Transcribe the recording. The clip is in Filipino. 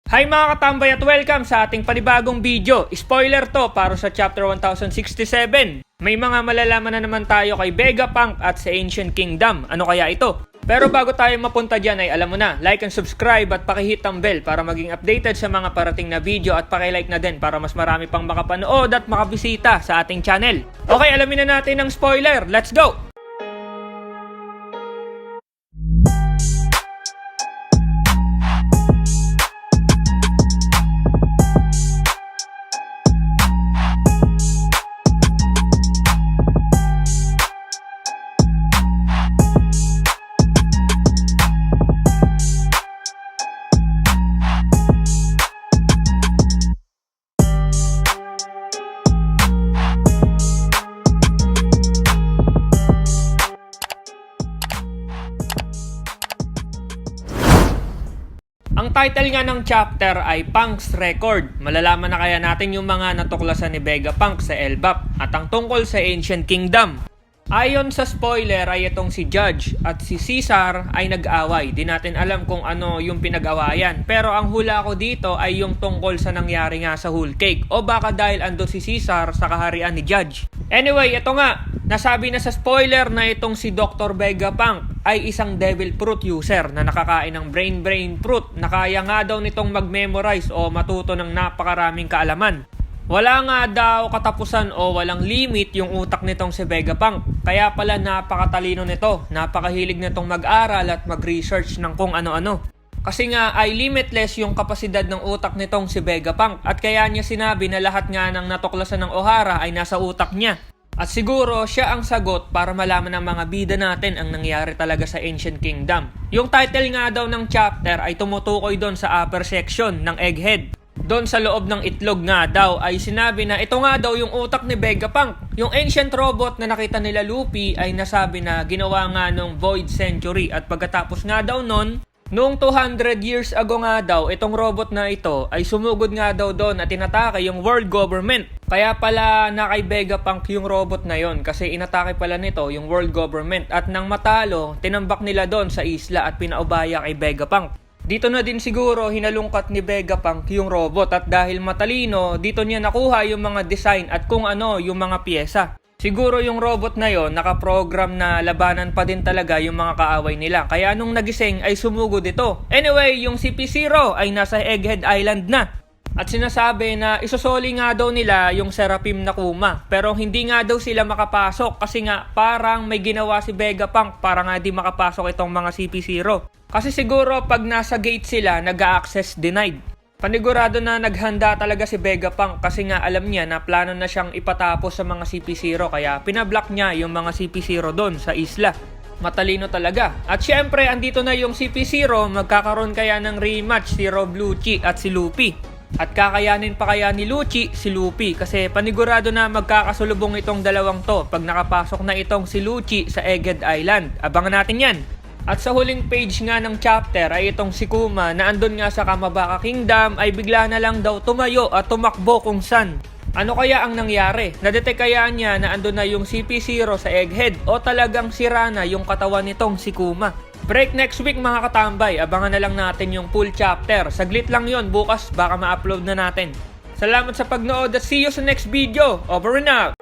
Hi mga katambay at welcome sa ating panibagong video. Spoiler to para sa chapter 1067. May mga malalaman na naman tayo kay Vegapunk at sa Ancient Kingdom. Ano kaya ito? Pero bago tayo mapunta dyan ay alam mo na, like and subscribe at pakihit ang bell para maging updated sa mga parating na video at pakilike na din para mas marami pang makapanood at makabisita sa ating channel. Okay, alamin na natin ang spoiler. Let's go! Ang title nga ng chapter ay Punk's Record. Malalaman na kaya natin yung mga natuklasan ni Vegapunk sa Elbap at ang tungkol sa Ancient Kingdom. Ayon sa spoiler ay itong si Judge at si Caesar ay nag-away. Di natin alam kung ano yung pinag-awayan. Pero ang hula ko dito ay yung tungkol sa nangyari nga sa Whole Cake. O baka dahil ando si Caesar sa kaharian ni Judge. Anyway, ito nga. Nasabi na sa spoiler na itong si Dr. Vegapunk ay isang devil fruit user na nakakain ng brain fruit na kaya nga daw nitong mag-memorize o matuto ng napakaraming kaalaman. Wala nga daw katapusan o walang limit yung utak nitong si Vegapunk. Kaya pala napakatalino nito, napakahilig nitong mag-aral at mag-research ng kung ano-ano. Kasi nga ay limitless yung kapasidad ng utak nitong si Vegapunk at kaya niya sinabi na lahat nga ng natuklasan ng Ohara ay nasa utak niya. At siguro siya ang sagot para malaman ng mga bida natin ang nangyari talaga sa Ancient Kingdom. Yung title nga daw ng chapter ay tumutukoy doon sa upper section ng Egghead. Doon sa loob ng itlog nga daw ay sinabi na ito nga daw yung utak ni Vegapunk. Yung ancient robot na nakita nila Luffy ay nasabi na ginawa nga nung Void Century at pagkatapos nga daw nun, noong 200 years ago nga daw, itong robot na ito ay sumugod nga daw doon at inatake yung world government. Kaya pala na kay Vegapunk yung robot na yon kasi inatake pala nito yung world government at nang matalo, tinambak nila doon sa isla at pinaubaya kay Vegapunk. Dito na din siguro hinalungkat ni Vegapunk yung robot at dahil matalino, dito niya nakuha yung mga design at kung ano yung mga pyesa. Siguro yung robot na yon nakaprogram na labanan pa din talaga yung mga kaaway nila. Kaya nung nagising ay sumugod ito. Anyway, yung CP0 ay nasa Egghead Island na. At sinasabi na isusoli nga daw nila yung Seraphim Nakuma. Pero hindi nga daw sila makapasok kasi nga parang may ginawa si Vegapunk para nga di makapasok itong mga CP0. Kasi siguro pag nasa gate sila, nag-access denied. Panigurado na naghanda talaga si Vegapunk kasi nga alam niya na plano na siyang ipatapos sa mga CP0 kaya pinablock niya yung mga CP0 doon sa isla. Matalino talaga. At syempre, andito na yung CP0, magkakaroon kaya ng rematch si Rob Lucci at si Luffy. At kakayanin pa kaya ni Lucci si Luffy kasi panigurado na magkakasulubong itong dalawang to pag nakapasok na itong si Lucci sa Egghead Island. Abangan natin yan. At sa huling page nga ng chapter ay itong si Kuma na andun nga sa Kamabaka Kingdom ay bigla na lang daw tumayo at tumakbo kung san. Ano kaya ang nangyari? Nadetect kaya niya na andun na yung CP0 sa Egghead o talagang sira na yung katawan nitong si Kuma? Break next week mga katambay, abangan na lang natin yung full chapter. Saglit lang yon, bukas baka ma-upload na natin. Salamat sa pagnood at see you sa next video. Over and out!